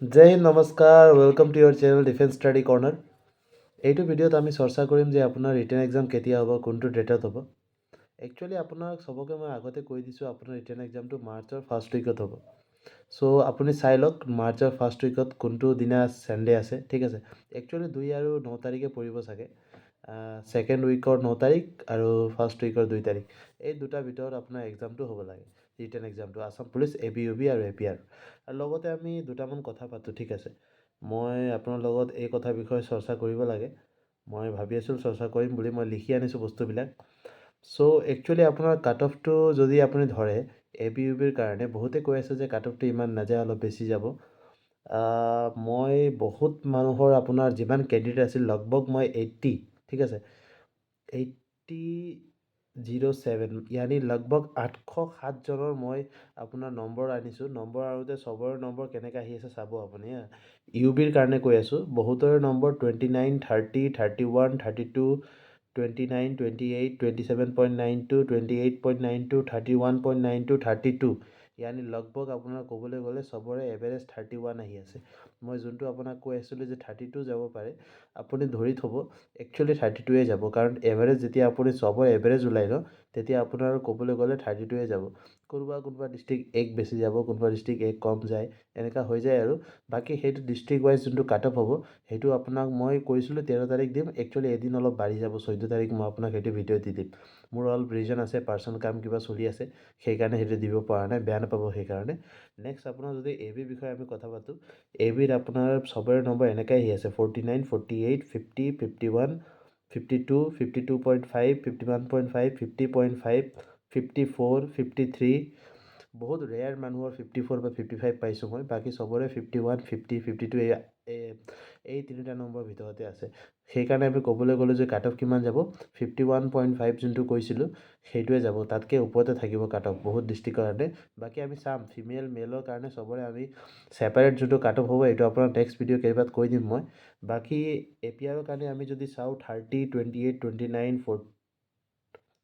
জয় হিন্দ নমস্কাৰ welcome to your channel defence study corner. এইটো ভিডিঅ'ত আমি চৰ্চা কৰিম যে আপোনাৰ ৰিটেন এক্সাম কেতিয়া হ'ব, কোনটো ডেটত হ'ব। একচুৱেলি আপোনাক চবকে মই আগতে কৈ দিছোঁ আপোনাৰ ৰিটেন এক্সামটো মাৰ্চৰ ফাৰ্ষ্ট উইকত হ'ব। চ' আপুনি চাই লওক মাৰ্চৰ ফাৰ্ষ্ট উইকত কোনটো দিনা ছানডে আছে, ঠিক আছে। একচুৱেলি 2 আৰু 9 তাৰিখে পৰিব চাগে। ছেকেণ্ড উইকৰ 9 তাৰিখ আৰু ফাৰ্ষ্ট উইকৰ 2 তাৰিখ, এই দুটাৰ ভিতৰত আপোনাৰ এক্সামটো হ'ব লাগে। ৰিটেন এক্সামটো আছাম পুলিচ ABUB আৰু APR। আৰু লগতে আমি দুটামান কথা পাতোঁ, ঠিক আছে। মই আপোনাৰ লগত এই কথাৰ বিষয়ে চৰ্চা কৰিব লাগে। মই ভাবি আছোঁ চৰ্চা কৰিম বুলি, মই লিখি আনিছোঁ বস্তুবিলাক। চ' একচুৱেলি আপোনাৰ কাট অফটো যদি আপুনি ধৰে ABUBৰ কাৰণে, বহুতে কৈ আছে যে কাট অফটো ইমান নাযায়, অলপ বেছি যাব। মই বহুত মানুহৰ আপোনাৰ যিমান কেণ্ডিডেট আছিল লগভগ মই 80, ঠিক আছে, 8007 ইয়ানি লগভগ 807 জনৰ মই আপোনাৰ নম্বৰ আনিছোঁ। নম্বৰ আনোতে চবৰে নম্বৰ কেনেকৈ আহি আছে চাব আপুনি। UBৰ কাৰণে কৈ আছোঁ, বহুতৰে নম্বৰ 29, 30, 31, 32, 29, 28, 27.92, 28.92, 31.92, 32, ইয়ানি লগভগ আপোনাৰ ক'বলৈ গ'লে চবৰে এভাৰেজ 31 আহি আছে। মই যোনটো আপোনাক কৈ আছিলোঁ যে 32 যাব পাৰে, আপুনি ধৰি থ'ব একচুৱেলি 32য়ে যাব, কাৰণ এভাৰেজ যেতিয়া আপুনি চবৰে এভাৰেজ ওলাই ন, তেতিয়া আপোনাৰ ক'বলৈ গ'লে 32য়ে যাব। কোনোবা ডিষ্ট্ৰিক্ট 1 বেছি যাব, কোনোবা ডিষ্ট্ৰিক্ট 1 কম যায়, এনেকুৱা হৈ যায় আৰু। বাকী সেইটো ডিষ্ট্ৰিক্ট ৱাইজ যোনটো কাট অফ হ'ব, সেইটো আপোনাক মই কৈছিলোঁ 13 তাৰিখ দিম। একচুৱেলি এদিন অলপ বাঢ়ি যাব, 14 তাৰিখ মই আপোনাক সেইটো ভিডিঅ' দি দিম। মোৰ অলপ ৰিজন আছে, পাৰ্চনেল কাম কিবা চলি আছে, সেইকাৰণে সেইটো দিব পৰা নাই, বেয়া নাপাব সেইকাৰণে। নেক্সট আপোনাৰ যদি ABৰ বিষয়ে আমি কথা পাতোঁ, ABৰ আপোনাৰ চবৰে নম্বৰ এনেকৈ আহি আছে 49, 48, 50, 51, 52, 52.5, 51.5, 50.5, 54, 53, বহুত ৰেয়াৰ মানুহৰ 54 বা 55 পাইছোঁ মই। বাকী চবৰে 51, 50, 52 এই তিনিটা নম্বৰ ভিতৰতে আছে। সেইকাৰণে আমি ক'বলৈ গ'লোঁ যে কাট অফ কিমান যাব, 51.5 যোনটো কৈছিলোঁ সেইটোৱে যাব, তাতকৈ ওপৰতে থাকিব কাট অফ বহুত ডিষ্ট্ৰিক্টৰ কাৰণে। বাকী আমি চাম ফিমেল মেলৰ কাৰণে চবৰে আমি ছেপাৰেট যোনটো কাট অফ হ'ব, এইটো আপোনাৰ নেক্সট ভিডিঅ' কেইবাত কৈ দিম মই। বাকী APRৰ কাৰণে আমি যদি চাওঁ 30, 28, 29,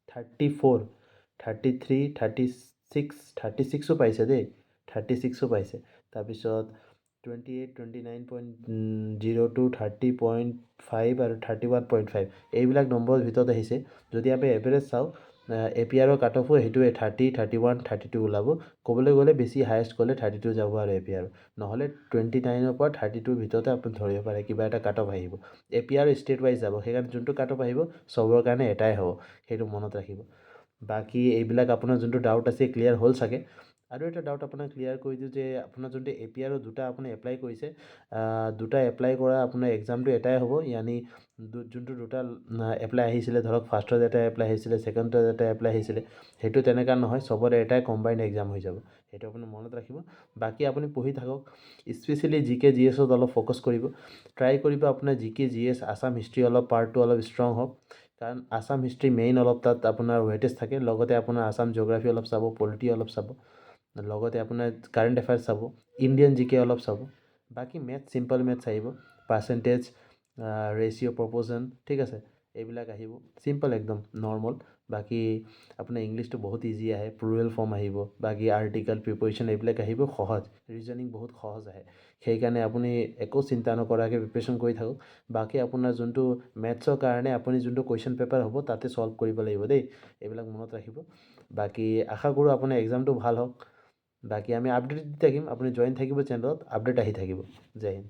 34, 33, 36ও পাইছে দেই, 36ও পাইছে। তাৰপিছত 28, 29.02, 30.5 আৰু 31.5, এইবিলাক নম্বৰৰ ভিতৰত আহিছে। যদি আমি এভাৰেজ চাওঁ, APRৰ কাট অফো সেইটোৱে 30, 31, 32 ওলাব। ক'বলৈ গ'লে বেছি হায়েষ্ট গ'লে 32 যাব আৰু APR, নহ'লে 29ৰ পৰা 32ৰ ভিতৰতে আপুনি ধৰিব পাৰে কিবা এটা কাট অফ আহিব। APR ষ্টেট ৱাইজ যাব, সেইকাৰণে যোনটো কাট অফ আহিব চবৰ কাৰণে এটাই হ'ব, সেইটো মনত ৰাখিব। বাকী এইবিলাক আপোনাৰ যোনটো ডাউট আছে ক্লিয়াৰ হ'ল চাগে। আৰু এটা ডাউট আপোনাক ক্লিয়াৰ কৰি দিওঁ যে আপোনাৰ যোনটো APRৰ দুটা আপুনি এপ্লাই কৰিছে, দুটা এপ্লাই কৰা আপোনাৰ এক্সামটো এটাই হ'ব। ইয়ানি যোনটো দুটা এপ্লাই আহিছিলে, ধৰক ফাৰ্ষ্টত এটা এপ্লাই আহিছিলে, ছেকেণ্ডত এটা এপ্লাই আহিছিলে, সেইটো তেনেকুৱা নহয়, চবৰে এটাই কম্বাইণ্ড এক্সাম হৈ যাব, সেইটো আপুনি মনত ৰাখিব। বাকী আপুনি পঢ়ি থাকক, স্পেচিয়েলি GK GSত অলপ ফ'কাছ কৰিব, ট্ৰাই কৰিব আপোনাৰ GK GS আছাম হিষ্ট্ৰী অলপ পাৰ্টটো অলপ ষ্ট্ৰং হওক, কাৰণ আছাম হিষ্ট্ৰী মেইন অলপ তাত আপোনাৰ ৱেটেজ থাকে। লগতে আপোনাৰ আছাম জিঅ'গ্ৰাফী অলপ চাব, পলিটি অলপ চাব, লগতে আপোনাৰ কাৰেণ্ট এফেয়াৰ্ছ চাব, ইণ্ডিয়ান GK অলপ চাব। বাকী মেথছ চিম্পল মেথছ আহিব, পাৰ্চেণ্টেজ, ৰেচিঅ' প্ৰপ'ৰ্শ্যন, ঠিক আছে, এইবিলাক আহিব চিম্পল একদম নৰ্মেল। বাকী আপোনাৰ ইংলিছটো বহুত ইজি আহে, প্লুৰেল ফৰ্ম আহিব, বাকী আৰ্টিকেল প্ৰিপ'জিশ্যন এইবিলাক আহিব সহজ, ৰিজনিং বহুত সহজ আহে। সেইকাৰণে আপুনি একো চিন্তা নকৰাকৈ প্ৰিপেৰেশ্যন কৰি থাকক। বাকী আপোনাৰ যোনটো মেথছৰ কাৰণে আপুনি যোনটো কুৱেশ্যন পেপাৰ হ'ব তাতে ছল্ভ কৰিব লাগিব দেই, এইবিলাক মনত ৰাখিব। বাকী আশা কৰোঁ আপোনাৰ এক্সামটো ভাল হওক। বাকী আমি আপডেট দি থাকিম, আপুনি জইন থাকিব চেনেলত, আপডেট আহি থাকিব। জয় হিন্দ।